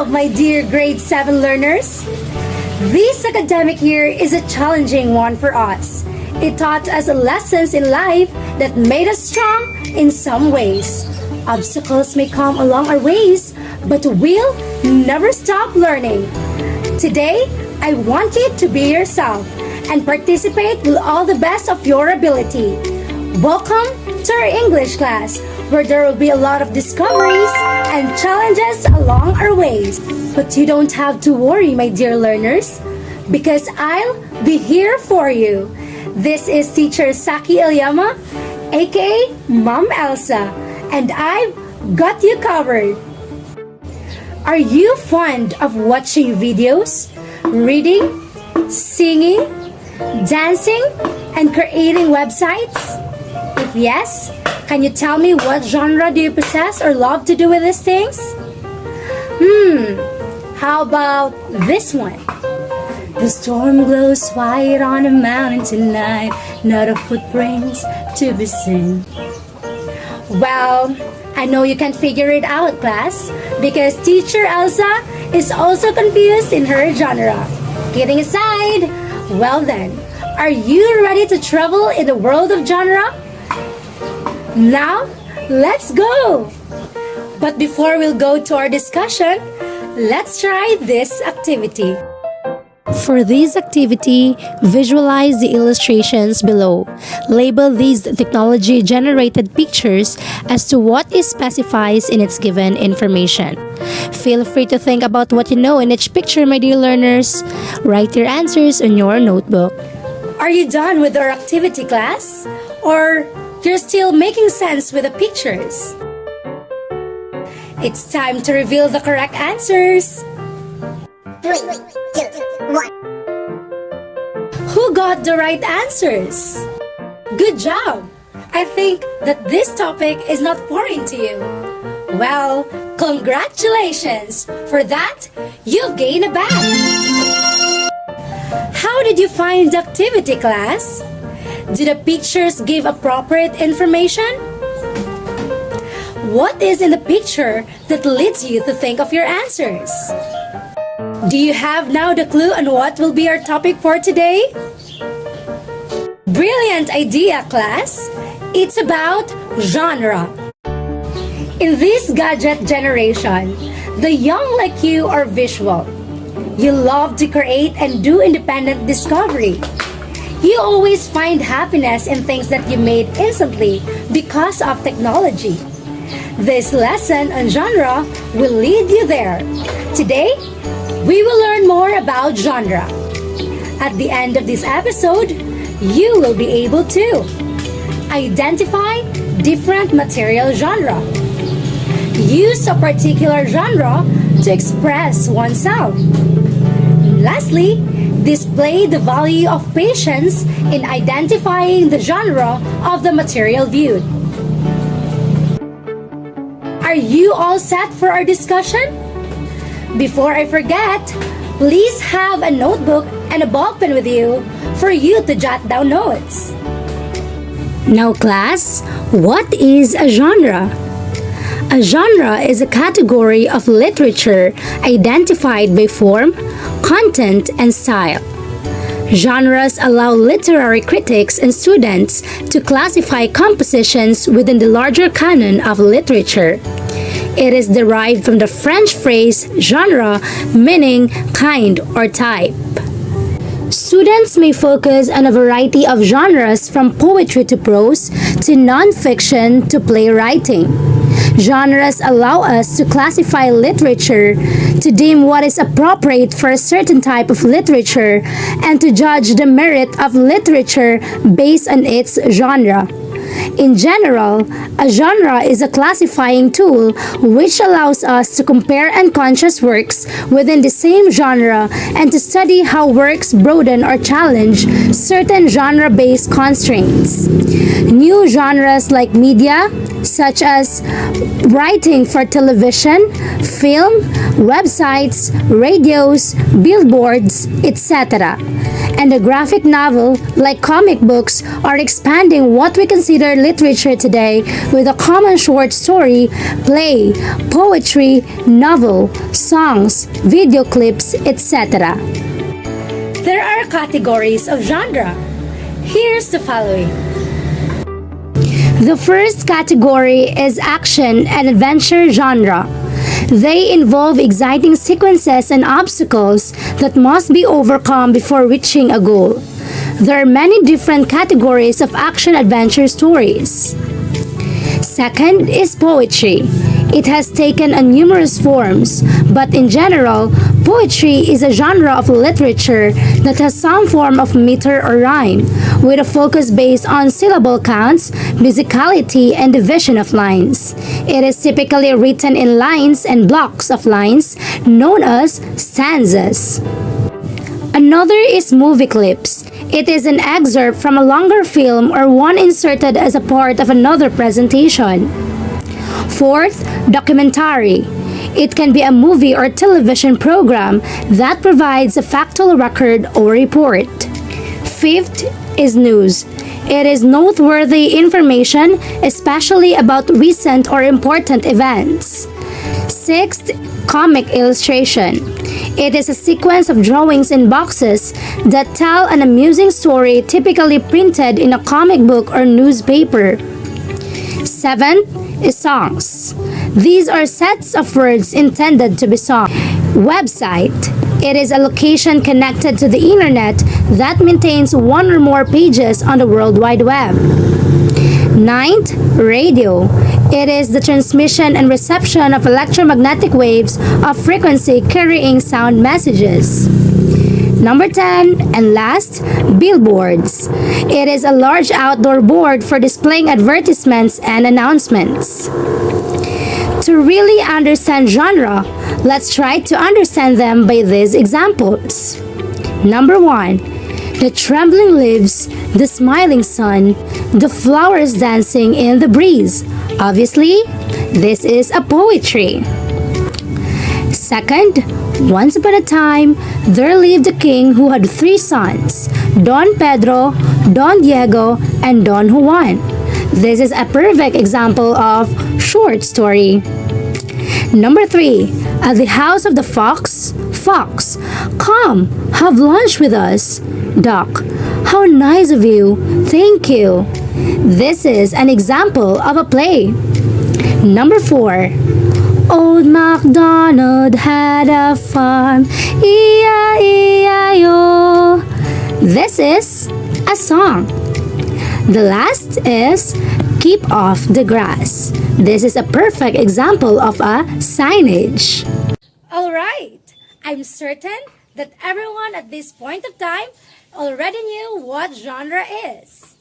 my dear grade 7 learners. This academic year is a challenging one for us. It taught us lessons in life that made us strong in some ways. Obstacles may come along our ways, but we'll never stop learning. Today, I want you to be yourself and participate with all the best of your ability. Welcome to our English class, where there will be a lot of discoveries and challenges along our ways. But you don't have to worry, my dear learners, because I'll be here for you. This is Teacher Saki Ilyama, aka Mom Elsa, and I've got you covered. Are you fond of watching videos, reading, singing, dancing, and creating websites? If yes, can you tell me what genre do you possess or love to do with these things? How about this one? The storm glows white on the mountain tonight, not a footprints to be seen. Well, I know you can figure it out, class, because Teacher Elsa is also confused in her genre. Kidding aside, well then, are you ready to travel in the world of genre? Now, let's go! But before we'll go to our discussion, let's try this activity. For this activity, visualize the illustrations below. Label these technology-generated pictures as to what is specified in its given information. Feel free to think about what you know in each picture, my dear learners. Write your answers on your notebook. Are you done with our activity, class? Or you're still making sense with the pictures? It's time to reveal the correct answers. 3, 2, 1. Who got the right answers? Good job! I think that this topic is not foreign to you. Well, congratulations! For that, you've gained a badge. How did you find the activity, class? Did the pictures give appropriate information? What is in the picture that leads you to think of your answers? Do you have now the clue on what will be our topic for today? Brilliant idea, class! It's about genre. In this gadget generation, the young like you are visual. You love to create and do independent discovery. You always find happiness in things that you made instantly because of technology. This lesson on genre will lead you there. Today, we will learn more about genre. At the end of this episode, you will be able to identify different material genre, use a particular genre to express oneself. Lastly, display the value of patience in identifying the genre of the material viewed. Are you all set for our discussion? Before I forget, please have a notebook and a ballpen with you for you to jot down notes. Now class, what is a genre? A genre is a category of literature identified by form, content, and style. Genres allow literary critics and students to classify compositions within the larger canon of literature. It is derived from the French phrase genre, meaning kind or type. Students may focus on a variety of genres from poetry to prose to non-fiction to playwriting. Genres allow us to classify literature, to deem what is appropriate for a certain type of literature, and to judge the merit of literature based on its genre. In general, a genre is a classifying tool which allows us to compare and contrast works within the same genre and to study how works broaden or challenge certain genre-based constraints. New genres like media, such as writing for television, film, websites, radios, billboards, etc., And the graphic novel, like comic books, are expanding what we consider literature today with a common short story, play, poetry, novel, songs, video clips, etc. There are categories of genre. Here's the following. The first category is action and adventure genre. They involve exciting sequences and obstacles that must be overcome before reaching a goal. There are many different categories of action-adventure stories. Second is poetry. It has taken on numerous forms, but in general, poetry is a genre of literature that has some form of meter or rhyme, with a focus based on syllable counts, musicality, and division of lines. It is typically written in lines and blocks of lines, known as stanzas. Another is movie clips. It is an excerpt from a longer film or one inserted as a part of another presentation. Fourth, documentary. It can be a movie or television program that provides a factual record or report. Fifth is news. It is noteworthy information, especially about recent or important events. Sixth, comic illustration. It is a sequence of drawings in boxes that tell an amusing story typically printed in a comic book or newspaper. Seventh is songs. These are sets of words intended to be sung. Website. It is a location connected to the internet that maintains one or more pages on the World Wide Web. Ninth, radio. It is the transmission and reception of electromagnetic waves of frequency carrying sound messages. Number 10, and last, billboards. It is a large outdoor board for displaying advertisements and announcements. To really understand genre, let's try to understand them by these examples. Number 1, the trembling leaves, the smiling sun, the flowers dancing in the breeze. Obviously, this is a poetry. Second, once upon a time, there lived a king who had 3 sons, Don Pedro, Don Diego, and Don Juan. This is a perfect example of short story. Number 3, at the house of the fox, Fox, come, have lunch with us. Duck, how nice of you, thank you. This is an example of a play. Number 4, Old MacDonald had a farm, E-I-E-I-O. This is a song. The last is Keep Off the Grass. This is a perfect example of a signage. Alright, I'm certain that everyone at this point of time already knew what genre is.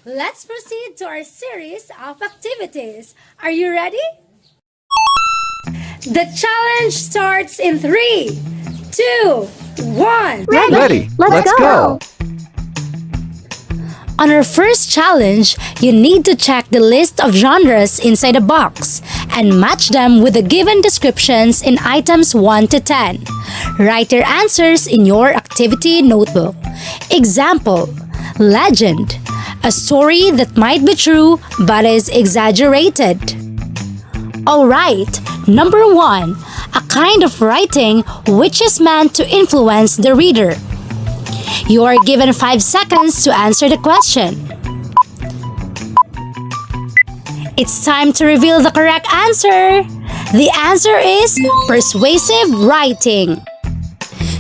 Let's proceed to our series of activities. Are you ready? The challenge starts in 3, 2, 1. Ready. Let's go. On our first challenge, you need to check the list of genres inside a box and match them with the given descriptions in items 1 to 10. Write your answers in your activity notebook. Example, legend, a story that might be true but is exaggerated. Alright, number 1, a kind of writing which is meant to influence the reader. You are given 5 seconds to answer the question. It's time to reveal the correct answer. The answer is persuasive writing.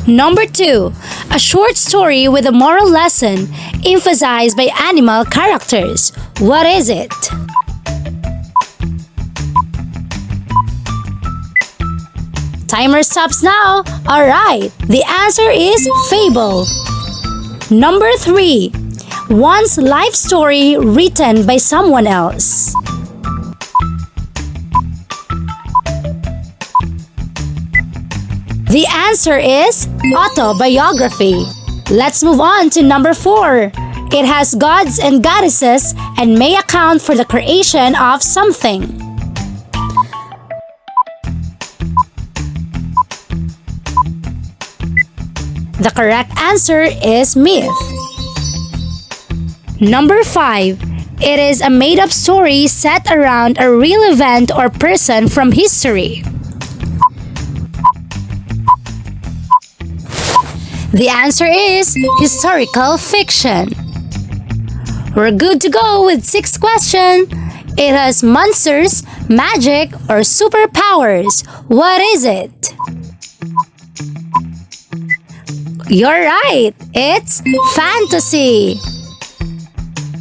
Number 2, a short story with a moral lesson emphasized by animal characters. What is it? Timer stops now. Alright, the answer is fable. Number 3, one's life story written by someone else. The answer is autobiography. Let's move on to number 4. It has gods and goddesses and may account for the creation of something. The correct answer is myth. Number 5. It is a made-up story set around a real event or person from history. The answer is historical fiction. We're good to go with 6th question. It has monsters, magic, or superpowers. What is it? You're right. It's fantasy.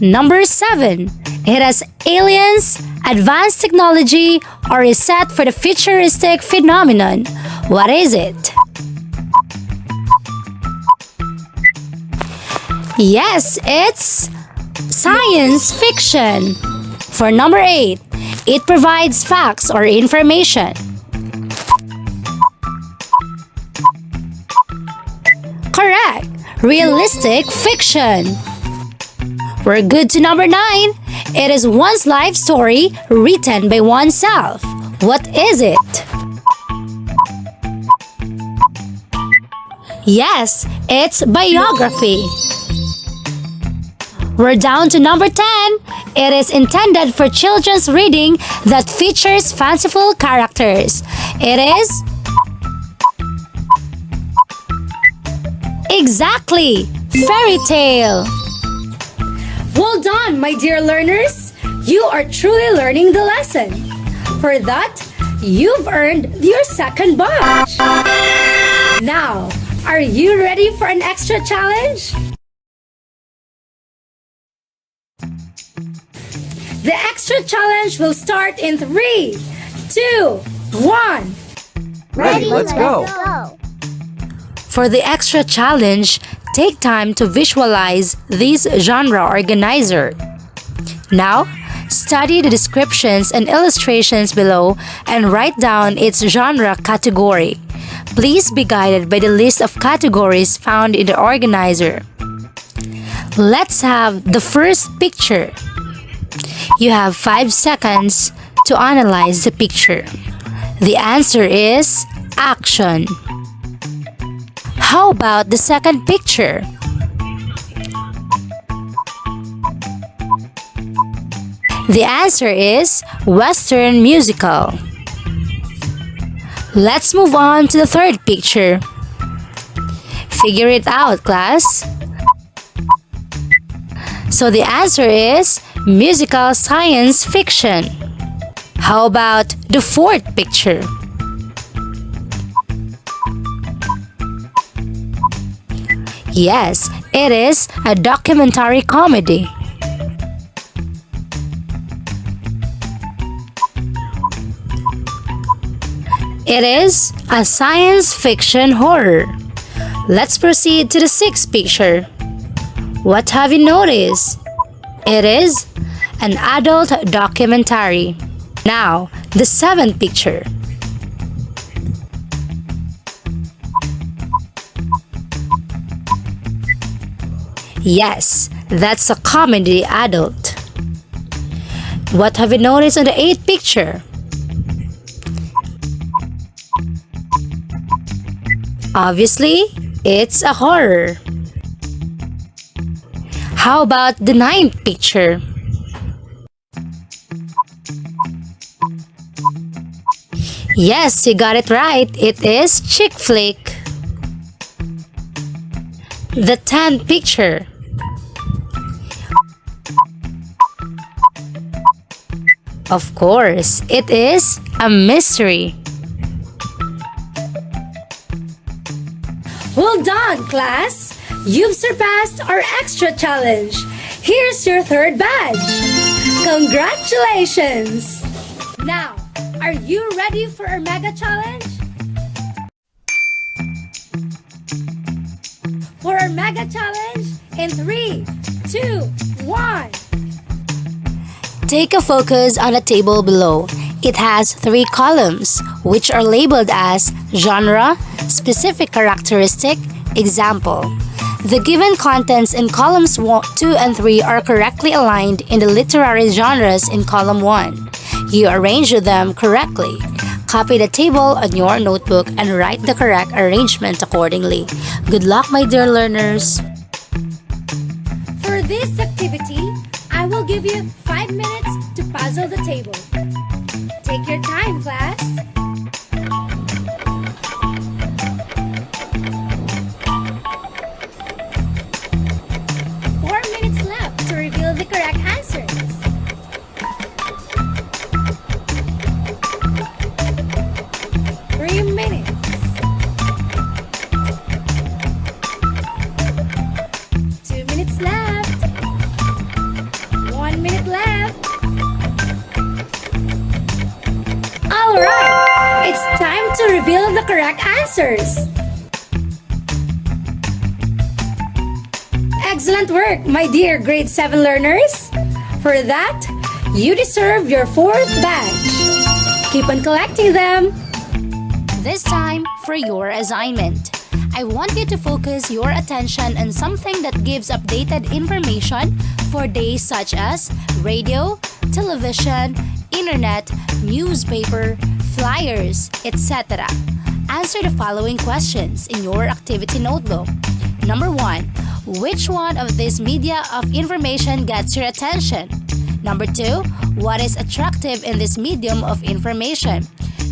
Number 7. It has aliens, advanced technology, or is set for the futuristic phenomenon. What is it? Yes, it's science fiction. For number 8, it provides facts or information. Correct. Realistic fiction. We're good to number 9. It is one's life story written by oneself. What is it? Yes, it's biography. We're down to number 10. It is intended for children's reading that features fanciful characters. It is... Exactly! Fairy tale! Well done, my dear learners! You are truly learning the lesson. For that, you've earned your second badge. Now, are you ready for an extra challenge? The extra challenge will start in 3, 2, 1. Ready, let's go. For the extra challenge, take time to visualize this genre organizer. Now, study the descriptions and illustrations below and write down its genre category. Please be guided by the list of categories found in the organizer. Let's have the first picture. You have 5 seconds to analyze the picture. The answer is action. How about the second picture? The answer is Western musical. Let's move on to the third picture. Figure it out, class. So the answer is musical science fiction. How about the fourth picture? Yes, it is a documentary comedy. It is a science fiction horror. Let's proceed to the sixth picture. What have you noticed? It is an adult documentary. Now, the seventh picture. Yes, that's a comedy adult. What have you noticed on the eighth picture? Obviously, it's a horror. How about the ninth picture? Yes, you got it right. It is chick flick. The 10th picture. Of course, it is a mystery. Well done, class! You've surpassed our extra challenge. Here's your third badge. Congratulations! Now, are you ready for our mega challenge? For our mega challenge, in 3, 2, 1. Take a focus on the table below. It has 3 columns, which are labeled as genre, specific characteristic, example. The given contents in columns 2 and 3 are correctly aligned in the literary genres in column 1. You arrange them correctly. Copy the table on your notebook and write the correct arrangement accordingly. Good luck, my dear learners! For this activity, I will give you 5 minutes to puzzle the table. Take your time, class. To reveal the correct answers. Three minutes. 2 minutes left. 1 minute left. Alright, it's time to reveal the correct answers. Excellent work, my dear grade 7 learners. For that, you deserve your 4th badge. Keep on collecting them. This time, for your assignment, I want you to focus your attention on something that gives updated information for days such as radio, television, internet, newspaper, flyers, etc. Answer the following questions in your activity notebook. Number 1. Which one of these media of information gets your attention? Number 2. What is attractive in this medium of information?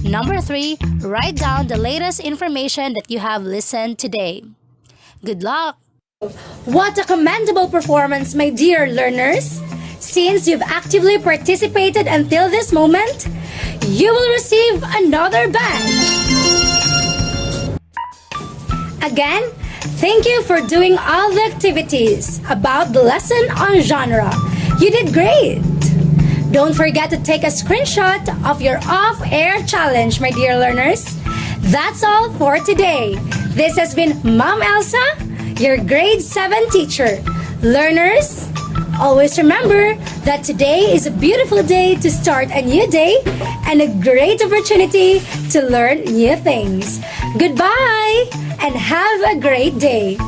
Number 3. Write down the latest information that you have listened today. Good luck! What a commendable performance, my dear learners! Since you've actively participated until this moment, you will receive another badge. Again, thank you for doing all the activities about the lesson on genre. You did great! Don't forget to take a screenshot of your off-air challenge, my dear learners. That's all for today. This has been Mom Elsa, your grade 7 teacher. Learners, always remember that today is a beautiful day to start a new day and a great opportunity to learn new things. Goodbye and have a great day.